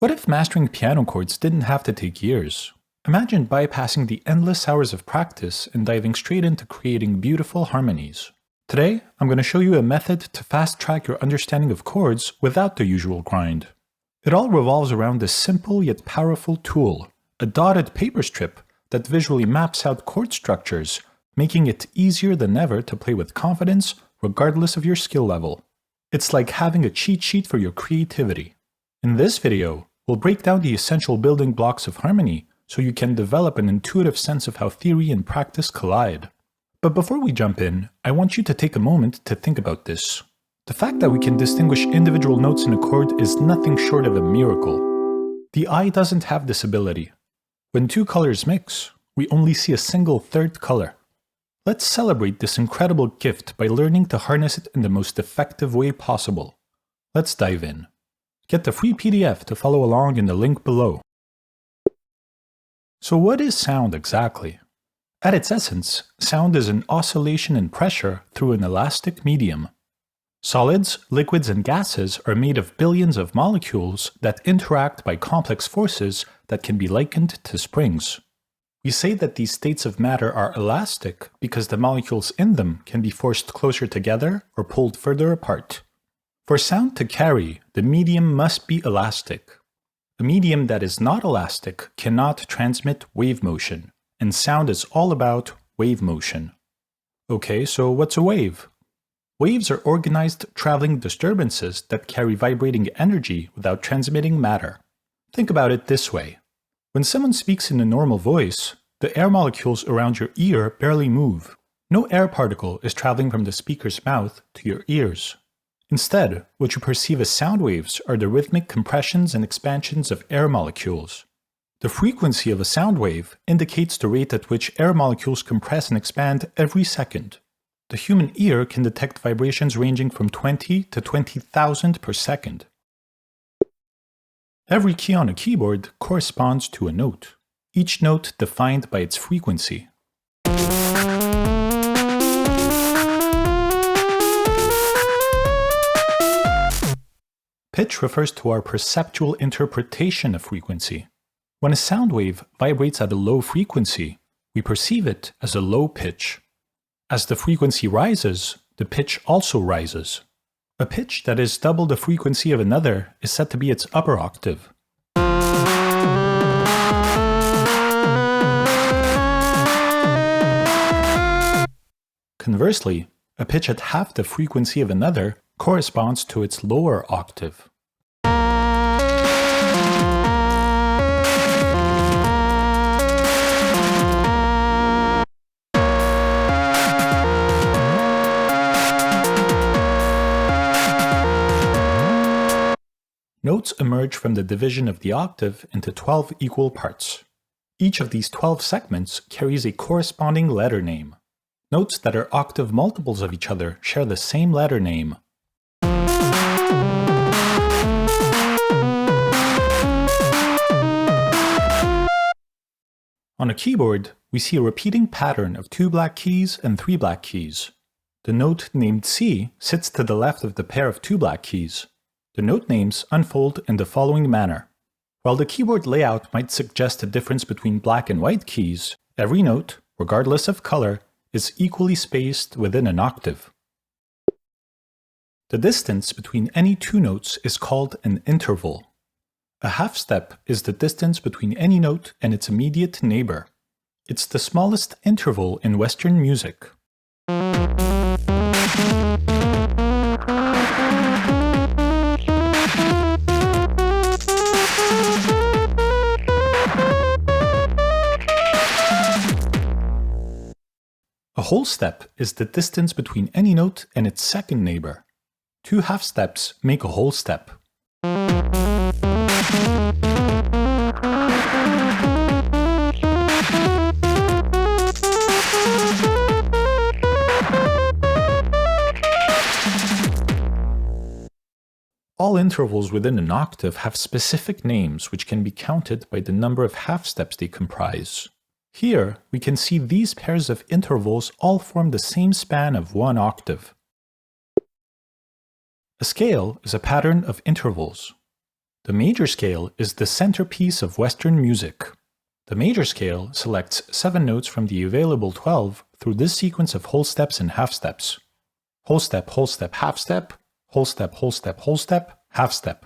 What if mastering piano chords didn't have to take years? Imagine bypassing the endless hours of practice and diving straight into creating beautiful harmonies. Today, I'm going to show you a method to fast-track your understanding of chords without the usual grind. It all revolves around this simple yet powerful tool, a dotted paper strip that visually maps out chord structures, making it easier than ever to play with confidence regardless of your skill level. It's like having a cheat sheet for your creativity. In this video, we'll break down the essential building blocks of harmony so you can develop an intuitive sense of how theory and practice collide. But before we jump in, I want you to take a moment to think about this. The fact that we can distinguish individual notes in a chord is nothing short of a miracle. The eye doesn't have this ability. When two colors mix, we only see a single third color. Let's celebrate this incredible gift by learning to harness it in the most effective way possible. Let's dive in. Get the free PDF to follow along in the link below. So what is sound exactly? At its essence, sound is an oscillation in pressure through an elastic medium. Solids, liquids, and gases are made of billions of molecules that interact by complex forces that can be likened to springs. We say that these states of matter are elastic because the molecules in them can be forced closer together or pulled further apart. For sound to carry, the medium must be elastic. A medium that is not elastic cannot transmit wave motion, and sound is all about wave motion. Okay, so what's a wave? Waves are organized traveling disturbances that carry vibrating energy without transmitting matter. Think about it this way. When someone speaks in a normal voice, the air molecules around your ear barely move. No air particle is traveling from the speaker's mouth to your ears. Instead, what you perceive as sound waves are the rhythmic compressions and expansions of air molecules. The frequency of a sound wave indicates the rate at which air molecules compress and expand every second. The human ear can detect vibrations ranging from 20 to 20,000 per second. Every key on a keyboard corresponds to a note, each note defined by its frequency. Pitch refers to our perceptual interpretation of frequency. When a sound wave vibrates at a low frequency, we perceive it as a low pitch. As the frequency rises, the pitch also rises. A pitch that is double the frequency of another is said to be its upper octave. Conversely, a pitch at half the frequency of another corresponds to its lower octave. Notes emerge from the division of the octave into 12 equal parts. Each of these 12 segments carries a corresponding letter name. Notes that are octave multiples of each other share the same letter name. On a keyboard, we see a repeating pattern of 2 black keys and 3 black keys. The note named C sits to the left of the pair of 2 black keys. The note names unfold in the following manner. While the keyboard layout might suggest a difference between black and white keys, every note, regardless of color, is equally spaced within an octave. The distance between any two notes is called an interval. A half step is the distance between any note and its immediate neighbor. It's the smallest interval in Western music. A whole step is the distance between any note and its second neighbor. 2 half steps make a whole step. All intervals within an octave have specific names which can be counted by the number of half steps they comprise. Here, we can see these pairs of intervals all form the same span of 1 octave. A scale is a pattern of intervals. The The major scale is the centerpiece of Western music. The major scale selects 7 notes from the available 12 through this sequence of whole steps and half steps. Whole step, half step, whole step, whole step, half step.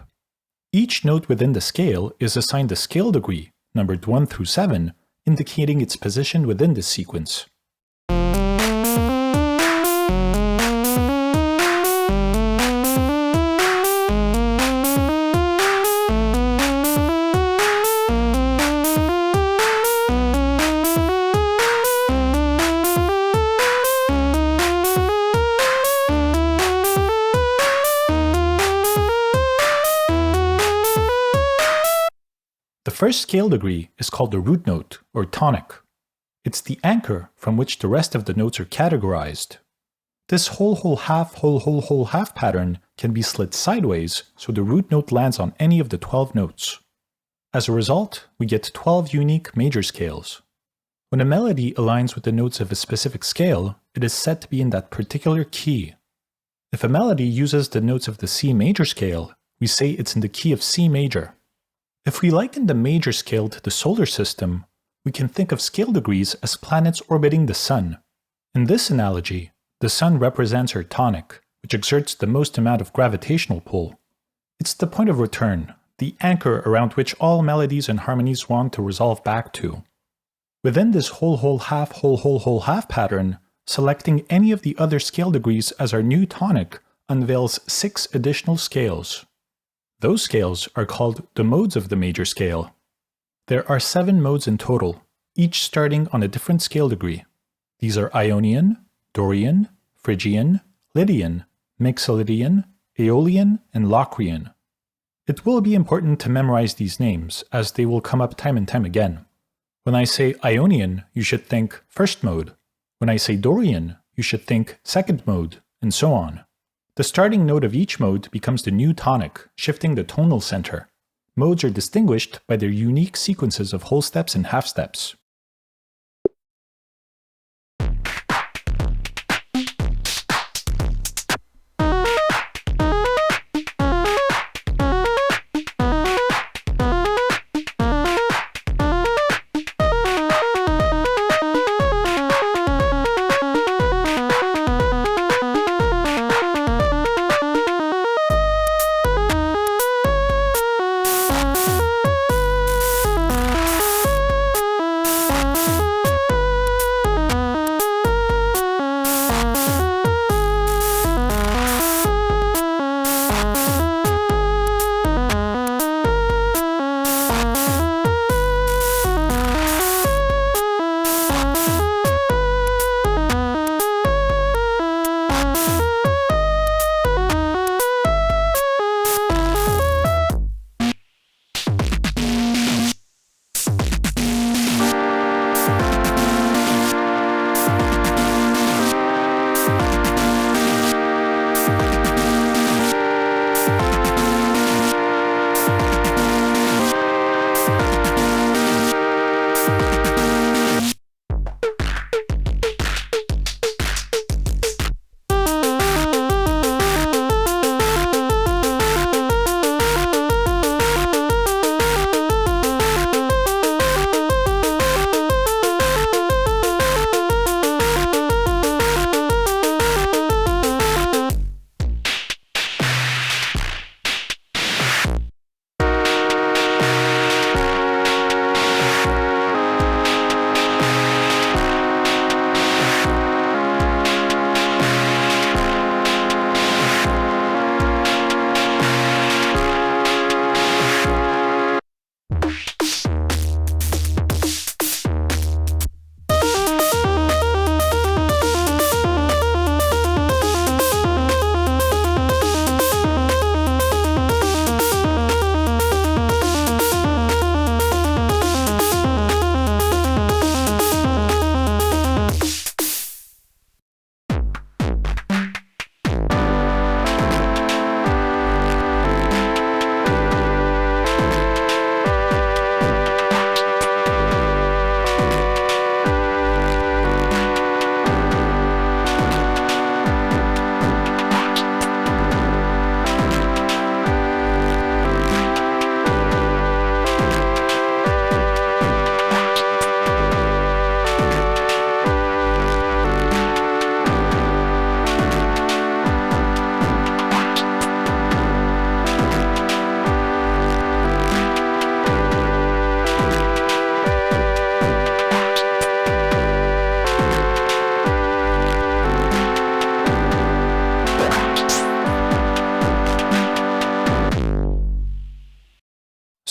Each note within the scale is assigned a scale degree, numbered 1 through 7, indicating its position within this sequence. The first scale degree is called the root note, or tonic. It's the anchor from which the rest of the notes are categorized. This whole half pattern can be slid sideways so the root note lands on any of the 12 notes. As a result, we get 12 unique major scales. When a melody aligns with the notes of a specific scale, it is said to be in that particular key. If a melody uses the notes of the C major scale, we say it's in the key of C major. If we liken the major scale to the solar system, we can think of scale degrees as planets orbiting the Sun. In this analogy, the Sun represents our tonic, which exerts the most amount of gravitational pull. It's the point of return, the anchor around which all melodies and harmonies want to resolve back to. Within this whole half pattern, selecting any of the other scale degrees as our new tonic unveils 6 additional scales. Those scales are called the modes of the major scale. There are 7 modes in total, each starting on a different scale degree. These are Ionian, Dorian, Phrygian, Lydian, Mixolydian, Aeolian, and Locrian. It will be important to memorize these names, as they will come up time and time again. When I say Ionian, you should think first mode. When I say Dorian, you should think second mode, and so on. The starting note of each mode becomes the new tonic, shifting the tonal center. Modes are distinguished by their unique sequences of whole steps and half steps.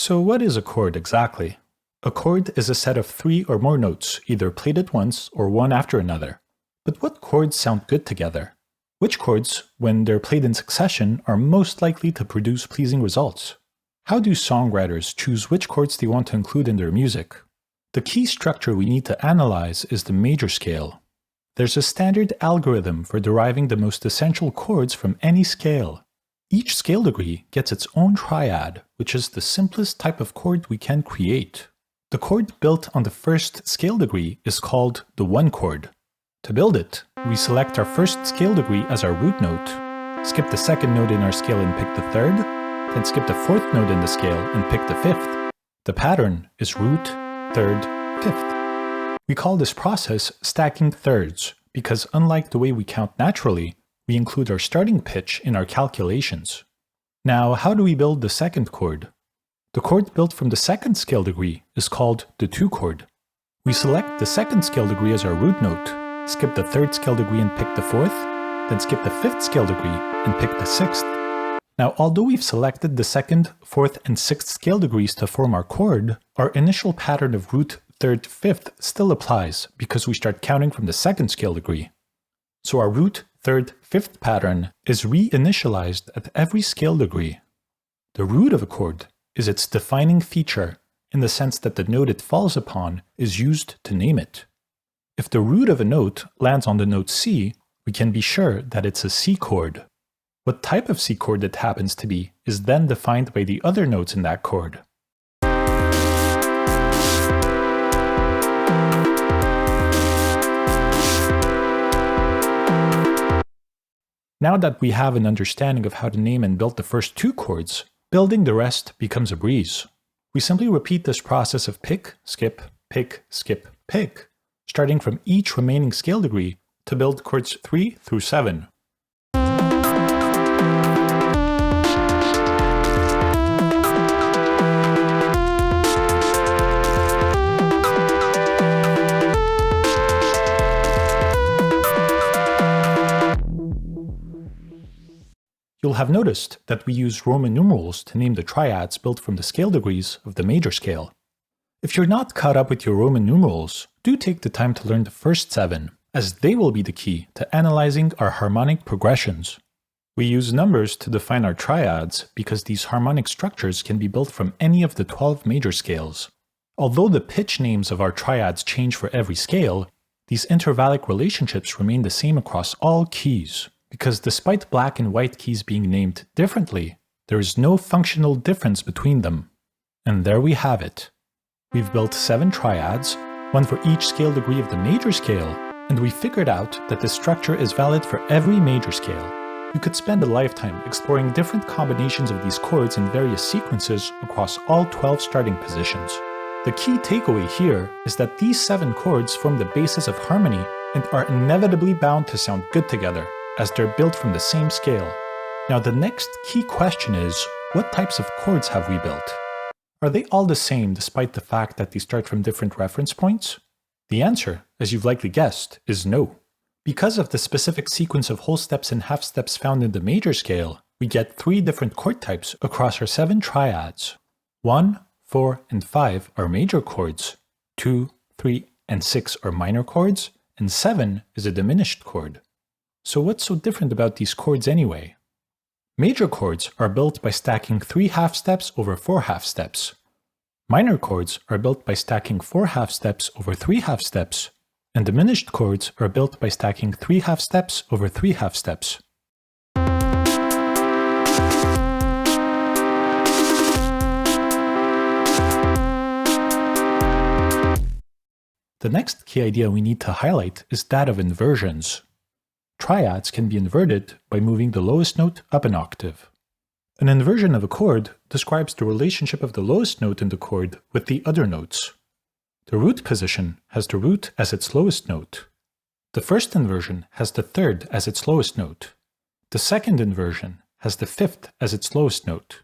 So what is a chord exactly? A chord is a set of 3 or more notes, either played at once or one after another. But what chords sound good together? Which chords, when they're played in succession, are most likely to produce pleasing results? How do songwriters choose which chords they want to include in their music? The key structure we need to analyze is the major scale. There's a standard algorithm for deriving the most essential chords from any scale. Each scale degree gets its own triad, which is the simplest type of chord we can create. The chord built on the first scale degree is called the 1 chord. To build it, we select our first scale degree as our root note, skip the second note in our scale and pick the third, then skip the 4th note in the scale and pick the 5th. The pattern is root, 3rd, 5th. We call this process stacking thirds because unlike the way we count naturally, we include our starting pitch in our calculations. Now, how do we build the second chord? The chord built from the second scale degree is called the 2 chord. We select the second scale degree as our root note, skip the 3rd scale degree and pick the 4th, then skip the 5th scale degree and pick the 6th. Now, although we've selected the 2nd, 4th, and 6th scale degrees to form our chord, our initial pattern of root, 3rd, 5th still applies because we start counting from the 2nd scale degree. So our root, 3rd, 5th pattern is re-initialized at every scale degree. The root of a chord is its defining feature in the sense that the note it falls upon is used to name it. If the root of a note lands on the note C, we can be sure that it's a C chord. What type of C chord it happens to be is then defined by the other notes in that chord. Now that we have an understanding of how to name and build the first 2 chords, building the rest becomes a breeze. We simply repeat this process of pick, skip, pick, starting from each remaining scale degree to build chords 3 through 7. You'll have noticed that we use Roman numerals to name the triads built from the scale degrees of the major scale. If you're not caught up with your Roman numerals, do take the time to learn the first 7, as they will be the key to analyzing our harmonic progressions. We use numbers to define our triads because these harmonic structures can be built from any of the 12 major scales. Although the pitch names of our triads change for every scale, these intervallic relationships remain the same across all keys. Because despite black and white keys being named differently, there is no functional difference between them. And there we have it. We've built 7 triads, one for each scale degree of the major scale, and we figured out that this structure is valid for every major scale. You could spend a lifetime exploring different combinations of these chords in various sequences across all 12 starting positions. The key takeaway here is that these 7 chords form the basis of harmony and are inevitably bound to sound good together, as they're built from the same scale. Now the next key question is, what types of chords have we built? Are they all the same despite the fact that they start from different reference points? The answer, as you've likely guessed, is no. Because of the specific sequence of whole steps and half steps found in the major scale, we get 3 different chord types across our 7 triads. 1, 4, and 5 are major chords, 2, 3, and 6 are minor chords, and 7 is a diminished chord. So what's so different about these chords anyway? Major chords are built by stacking 3 half steps over 4 half steps. Minor chords are built by stacking 4 half steps over 3 half steps. And diminished chords are built by stacking 3 half steps over 3 half steps. The next key idea we need to highlight is that of inversions. Triads can be inverted by moving the lowest note up an octave. An inversion of a chord describes the relationship of the lowest note in the chord with the other notes. The root position has the root as its lowest note. The first inversion has the 3rd as its lowest note. The second inversion has the 5th as its lowest note.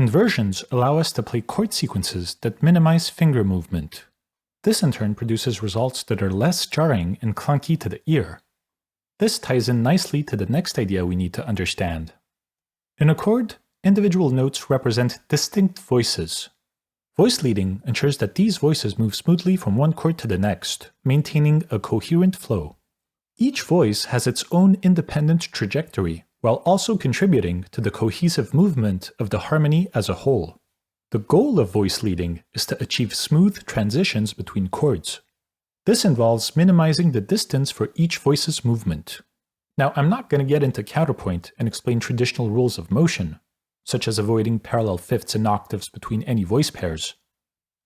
Inversions allow us to play chord sequences that minimize finger movement. This in turn produces results that are less jarring and clunky to the ear. This ties in nicely to the next idea we need to understand. In a chord, individual notes represent distinct voices. Voice leading ensures that these voices move smoothly from one chord to the next, maintaining a coherent flow. Each voice has its own independent trajectory, while also contributing to the cohesive movement of the harmony as a whole. The goal of voice leading is to achieve smooth transitions between chords. This involves minimizing the distance for each voice's movement. Now, I'm not going to get into counterpoint and explain traditional rules of motion, such as avoiding parallel fifths and octaves between any voice pairs.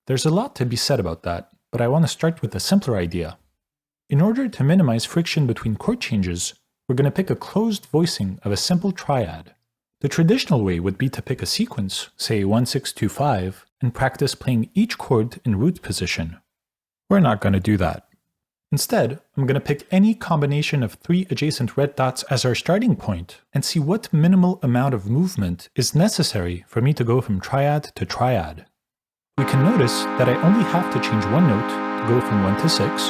There's a lot to be said about that, but I want to start with a simpler idea. In order to minimize friction between chord changes, we're going to pick a closed voicing of a simple triad. The traditional way would be to pick a sequence, say 1-6-2-5, and practice playing each chord in root position. We're not going to do that. Instead, I'm going to pick any combination of 3 adjacent red dots as our starting point and see what minimal amount of movement is necessary for me to go from triad to triad. We can notice that I only have to change one note to go from 1 to 6,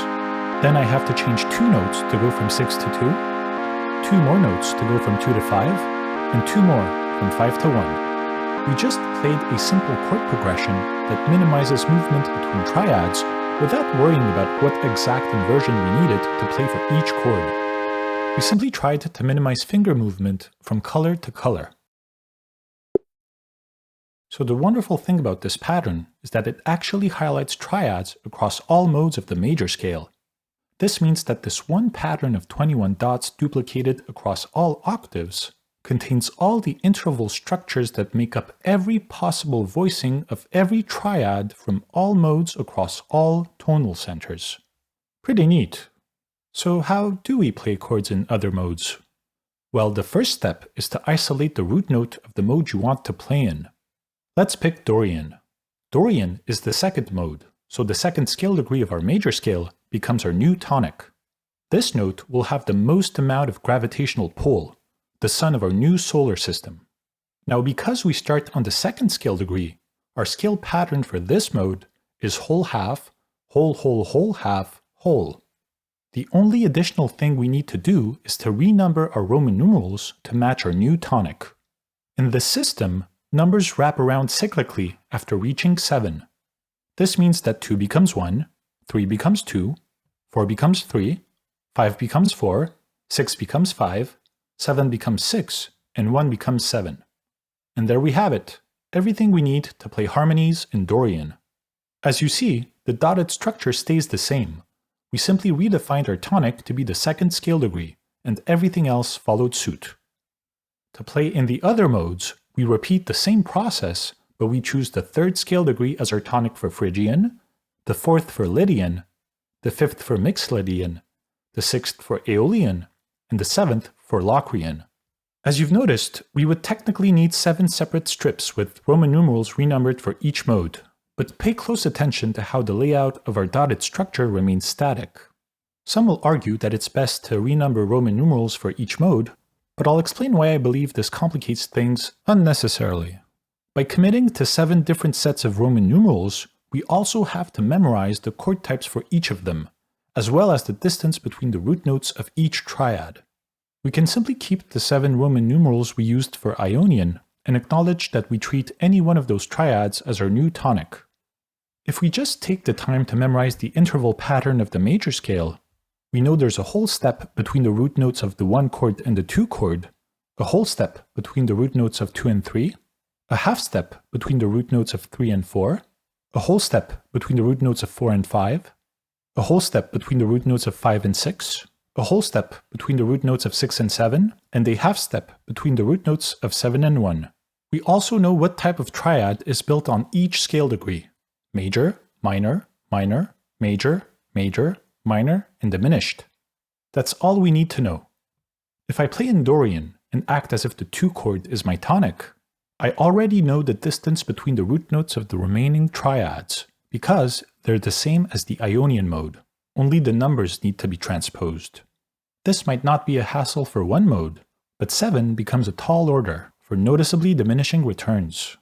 then I have to change 2 notes to go from 6 to 2, 2 more notes to go from 2 to 5, and 2 more from 5 to 1. We just played a simple chord progression that minimizes movement between triads without worrying about what exact inversion we needed to play for each chord. We simply tried to minimize finger movement from color to color. So the wonderful thing about this pattern is that it actually highlights triads across all modes of the major scale. This means that this one pattern of 21 dots duplicated across all octaves contains all the interval structures that make up every possible voicing of every triad from all modes across all tonal centers. Pretty neat. So how do we play chords in other modes? Well, the first step is to isolate the root note of the mode you want to play in. Let's pick Dorian. Dorian is the second mode, so the second scale degree of our major scale becomes our new tonic. This note will have the most amount of gravitational pull, the sun of our new solar system. Now, because we start on the second scale degree, our scale pattern for this mode is whole half, whole whole whole half, whole. The only additional thing we need to do is to renumber our Roman numerals to match our new tonic. In the system, numbers wrap around cyclically after reaching 7. This means that 2 becomes 1, 3 becomes 2, 4 becomes 3, 5 becomes 4, 6 becomes 5, 7 becomes 6, and 1 becomes 7. And there we have it, everything we need to play harmonies in Dorian. As you see, the dotted structure stays the same. We simply redefined our tonic to be the second scale degree, and everything else followed suit. To play in the other modes, we repeat the same process, but we choose the third scale degree as our tonic for Phrygian, the fourth for Lydian, the fifth for Mixed Lydian, the sixth for Aeolian, and the seventh for Locrian. As you've noticed, we would technically need 7 separate strips with Roman numerals renumbered for each mode, but pay close attention to how the layout of our dotted structure remains static. Some will argue that it's best to renumber Roman numerals for each mode, but I'll explain why I believe this complicates things unnecessarily. By committing to 7 different sets of Roman numerals, we also have to memorize the chord types for each of them, as well as the distance between the root notes of each triad. We can simply keep the 7 Roman numerals we used for Ionian and acknowledge that we treat any one of those triads as our new tonic. If we just take the time to memorize the interval pattern of the major scale, we know there's a whole step between the root notes of the 1 chord and the 2 chord, a whole step between the root notes of 2 and 3, a half step between the root notes of 3 and 4, a whole step between the root notes of 4 and 5, a whole step between the root notes of 5 and 6, a whole step between the root notes of 6 and 7, and a half step between the root notes of 7 and 1. We also know what type of triad is built on each scale degree: major, minor, minor, major, major, minor, and diminished. That's all we need to know. If I play in Dorian and act as if the 2 chord is my tonic, I already know the distance between the root notes of the remaining triads, because they're the same as the Ionian mode, only the numbers need to be transposed. This might not be a hassle for one mode, but 7 becomes a tall order for noticeably diminishing returns.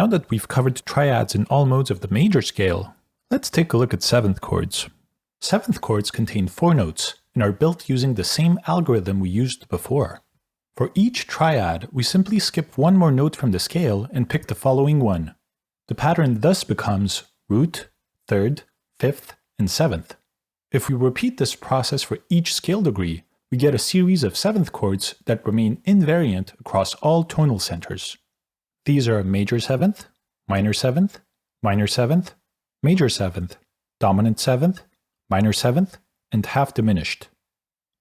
Now that we've covered triads in all modes of the major scale, let's take a look at seventh chords. Seventh chords contain 4 notes and are built using the same algorithm we used before. For each triad, we simply skip one more note from the scale and pick the following one. The pattern thus becomes root, third, fifth, and seventh. If we repeat this process for each scale degree, we get a series of seventh chords that remain invariant across all tonal centers. These are major seventh, minor seventh, minor seventh, major seventh, dominant seventh, minor seventh, and half diminished.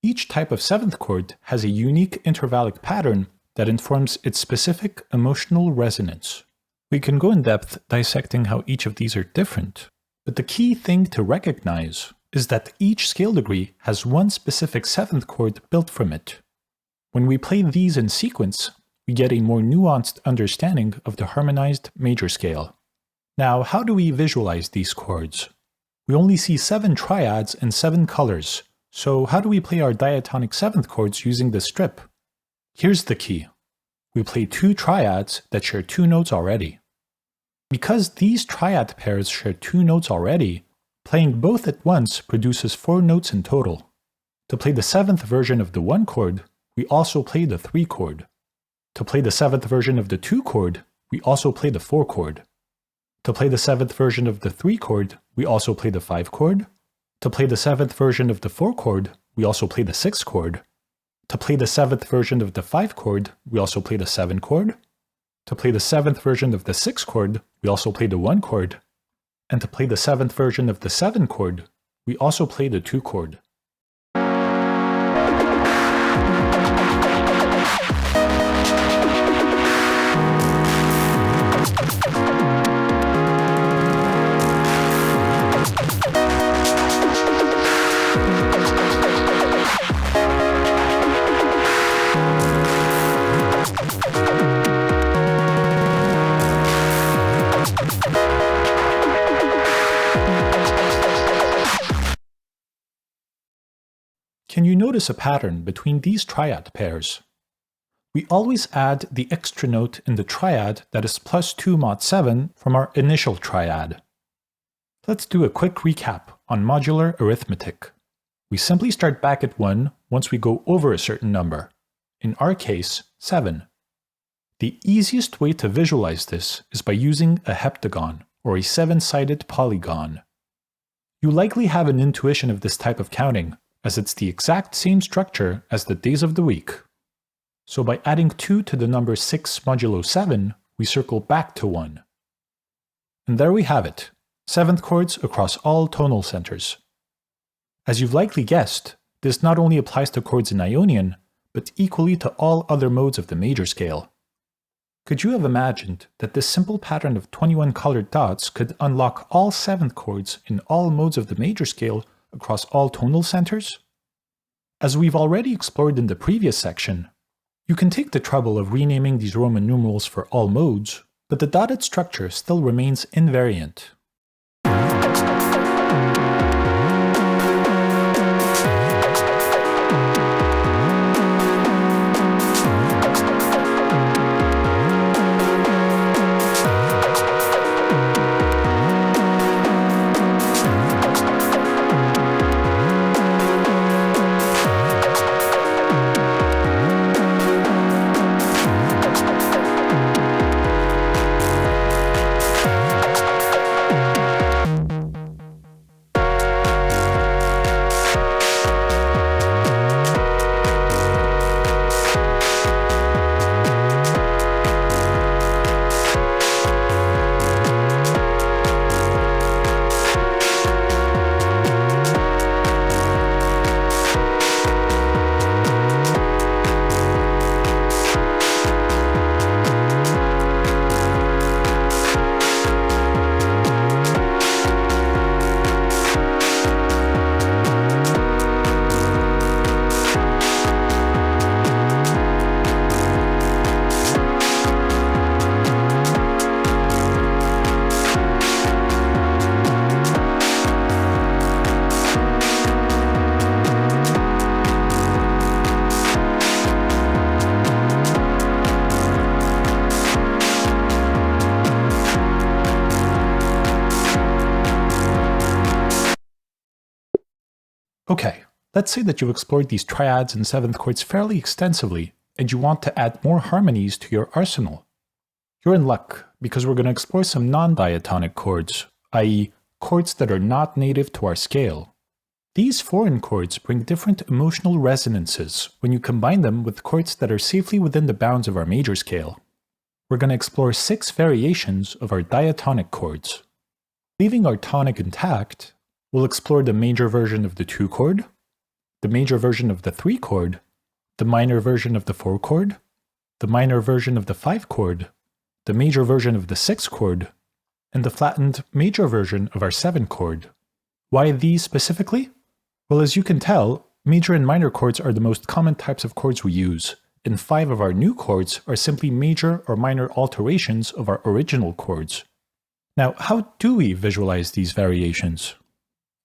Each type of seventh chord has a unique intervallic pattern that informs its specific emotional resonance. We can go in depth dissecting how each of these are different, but the key thing to recognize is that each scale degree has one specific seventh chord built from it. When we play these in sequence, we get a more nuanced understanding of the harmonized major scale. Now, how do we visualize these chords? We only see 7 triads and 7 colors, so how do we play our diatonic seventh chords using this strip? Here's the key. We play 2 triads that share 2 notes already. Because these triad pairs share 2 notes already, playing both at once produces 4 notes in total. To play the 7th version of the 1 chord, we also play the 3 chord. To play the 7th version of the 2 chord, we also play the 4 chord. To play the 7th version of the 3 chord, we also play the 5 chord. To play the 7th version of the 4 chord, we also play the 6 chord. To play the 7th version of the 5 chord, we also play the 7 chord. To play the 7th version of the 6 chord, we also play the 1 chord. And to play the 7th version of the 7 chord, we also play the 2 chord. Can you notice a pattern between these triad pairs? We always add the extra note in the triad that is plus 2 mod 7 from our initial triad. Let's do a quick recap on modular arithmetic. We simply start back at 1 once we go over a certain number, in our case 7. The easiest way to visualize this is by using a heptagon, or a 7-sided polygon. You likely have an intuition of this type of counting, as it's the exact same structure as the days of the week. So by adding 2 to the number 6 modulo 7, we circle back to 1. And there we have it, 7th chords across all tonal centers. As you've likely guessed, this not only applies to chords in Ionian, but equally to all other modes of the major scale. Could you have imagined that this simple pattern of 21 colored dots could unlock all 7th chords in all modes of the major scale across all tonal centers? As we've already explored in the previous section, you can take the trouble of renaming these Roman numerals for all modes, but the dotted structure still remains invariant. Okay, let's say that you've explored these triads and seventh chords fairly extensively, and you want to add more harmonies to your arsenal. You're in luck, because we're going to explore some non-diatonic chords, i.e., chords that are not native to our scale. These foreign chords bring different emotional resonances when you combine them with chords that are safely within the bounds of our major scale. We're going to explore 6 variations of our diatonic chords. Leaving our tonic intact, we'll explore the major version of the 2 chord, the major version of the 3 chord, the minor version of the 4 chord, the minor version of the 5 chord, the major version of the 6 chord, and the flattened major version of our 7 chord. Why these specifically? Well, as you can tell, major and minor chords are the most common types of chords we use, and 5 of our new chords are simply major or minor alterations of our original chords. Now, how do we visualize these variations?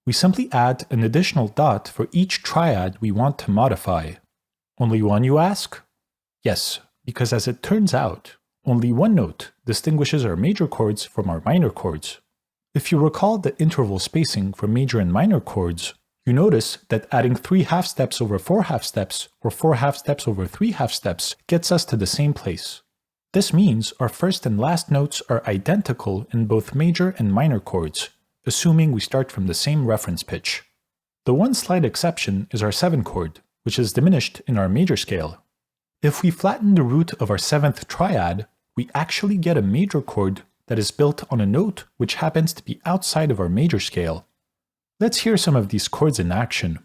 We simply add an additional dot for each triad we want to modify. Only one, you ask? Yes, because as it turns out, only one note distinguishes our major chords from our minor chords. If you recall the interval spacing for major and minor chords, you notice that adding 3 half steps over 4 half steps or 4 half steps over 3 half steps gets us to the same place. This means our first and last notes are identical in both major and minor chords, assuming we start from the same reference pitch. The one slight exception is our 7 chord, which is diminished in our major scale. If we flatten the root of our 7th triad, we actually get a major chord that is built on a note which happens to be outside of our major scale. Let's hear some of these chords in action.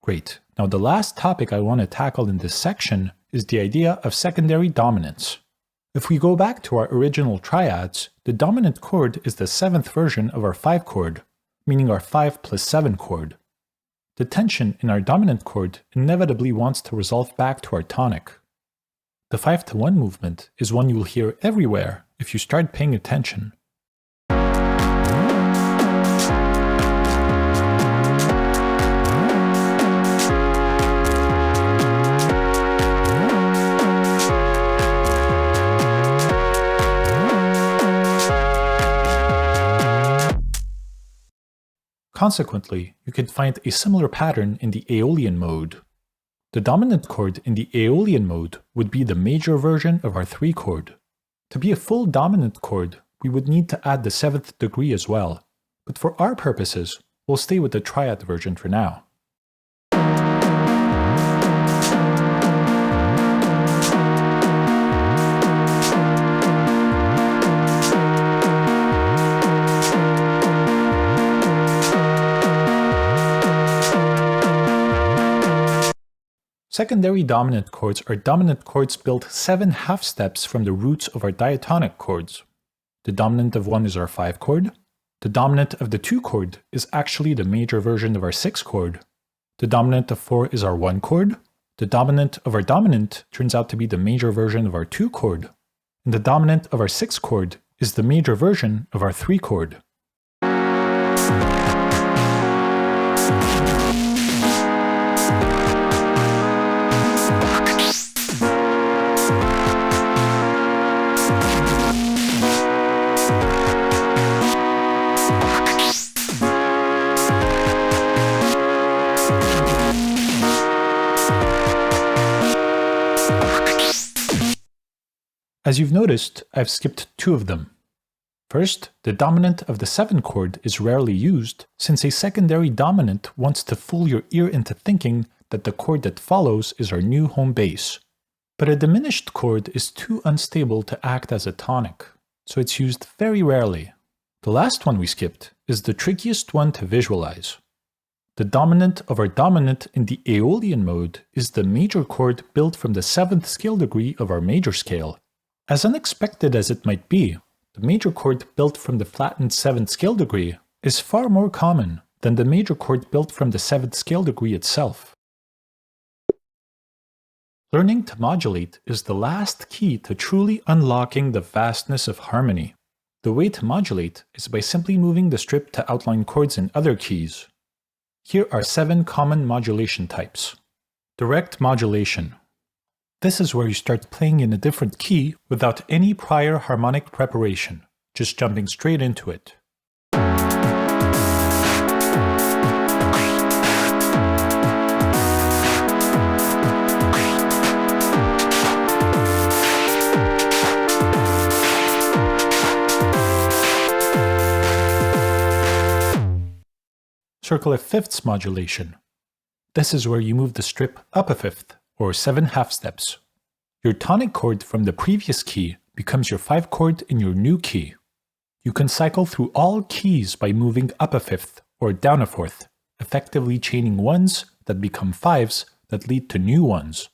Great. Now the last topic I want to tackle in this section is the idea of secondary dominance. If we go back to our original triads, the dominant chord is the 7th version of our 5 chord, meaning our 5 plus 7 chord. The tension in our dominant chord inevitably wants to resolve back to our tonic. The 5-to-1 movement is one you'll hear everywhere if you start paying attention. Consequently, you can find a similar pattern in the Aeolian mode. The dominant chord in the Aeolian mode would be the major version of our 3 chord. To be a full dominant chord, we would need to add the 7th degree as well, but for our purposes, we'll stay with the triad version for now. Secondary dominant chords are dominant chords built 7 half steps from the roots of our diatonic chords. The dominant of one is our 5 chord. The dominant of the 2 chord is actually the major version of our 6 chord. The dominant of 4 is our 1 chord. The dominant of our dominant turns out to be the major version of our 2 chord. And the dominant of our 6 chord is the major version of our 3 chord. As you've noticed, I've skipped 2 of them. First, the dominant of the 7 chord is rarely used, since a secondary dominant wants to fool your ear into thinking that the chord that follows is our new home base. But a diminished chord is too unstable to act as a tonic, so it's used very rarely. The last one we skipped is the trickiest one to visualize. The dominant of our dominant in the Aeolian mode is the major chord built from the 7th scale degree of our major scale. As unexpected as it might be, the major chord built from the flattened 7th scale degree is far more common than the major chord built from the 7th scale degree itself. Learning to modulate is the last key to truly unlocking the vastness of harmony. The way to modulate is by simply moving the strip to outline chords in other keys. Here are 7 common modulation types. Direct modulation. This is where you start playing in a different key without any prior harmonic preparation, just jumping straight into it. Circle of fifths modulation. This is where you move the strip up a fifth, or 7 half steps. Your tonic chord from the previous key becomes your 5 chord in your new key. You can cycle through all keys by moving up a fifth or down a fourth, effectively chaining 1s that become 5s that lead to new 1s.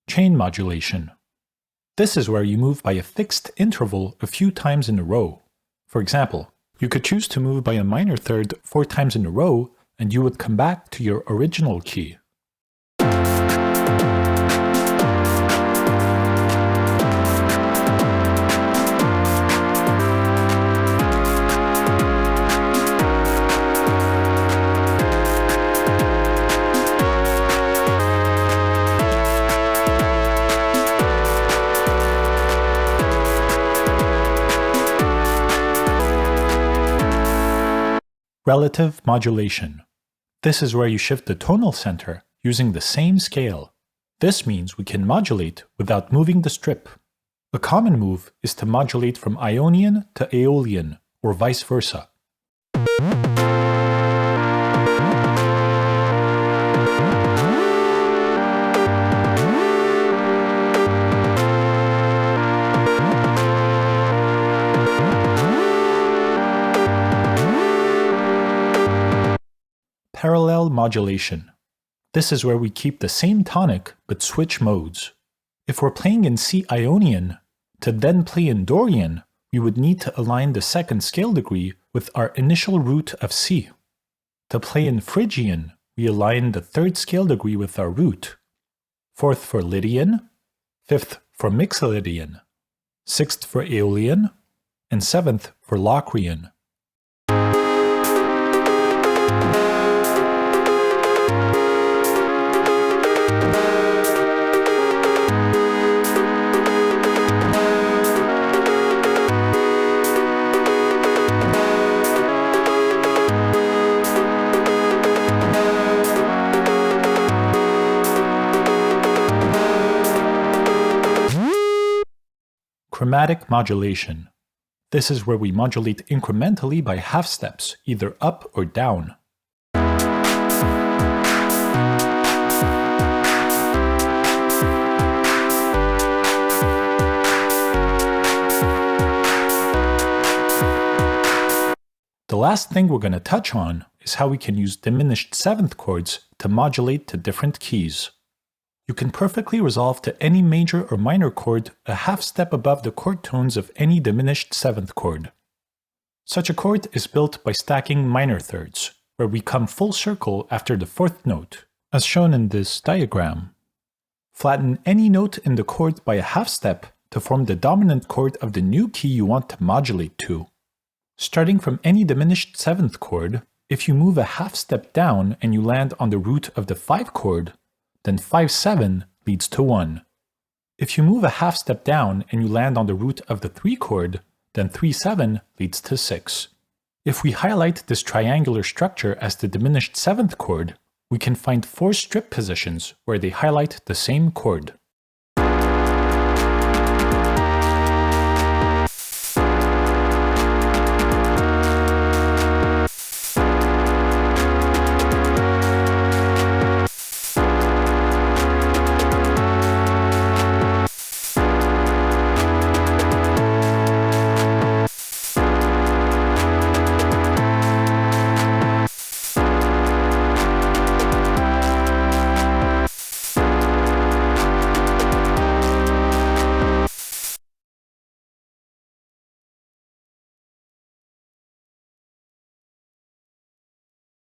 Chain modulation. This is where you move by a fixed interval a few times in a row. For example, you could choose to move by a minor third 4 times in a row, and you would come back to your original key. Relative modulation. This is where you shift the tonal center using the same scale. This means we can modulate without moving the strip. A common move is to modulate from Ionian to Aeolian, or vice versa. Parallel modulation. This is where we keep the same tonic but switch modes. If we're playing in C Ionian, to then play in Dorian, we would need to align the 2nd scale degree with our initial root of C. To play in Phrygian, we align the 3rd scale degree with our root. 4th for Lydian, 5th for Mixolydian, 6th for Aeolian, and 7th for Locrian. Chromatic modulation. This is where we modulate incrementally by half steps, either up or down. The last thing we're going to touch on is how we can use diminished 7th chords to modulate to different keys. You can perfectly resolve to any major or minor chord a half step above the chord tones of any diminished seventh chord. Such a chord is built by stacking minor thirds, where we come full circle after the fourth note, as shown in this diagram. Flatten any note in the chord by a half step to form the dominant chord of the new key you want to modulate to. Starting from any diminished seventh chord, if you move a half step down and you land on the root of the 5 chord, then 5-7 leads to 1. If you move a half step down and you land on the root of the 3 chord, then 3-7 leads to 6. If we highlight this triangular structure as the diminished seventh chord, we can find 4 strip positions where they highlight the same chord.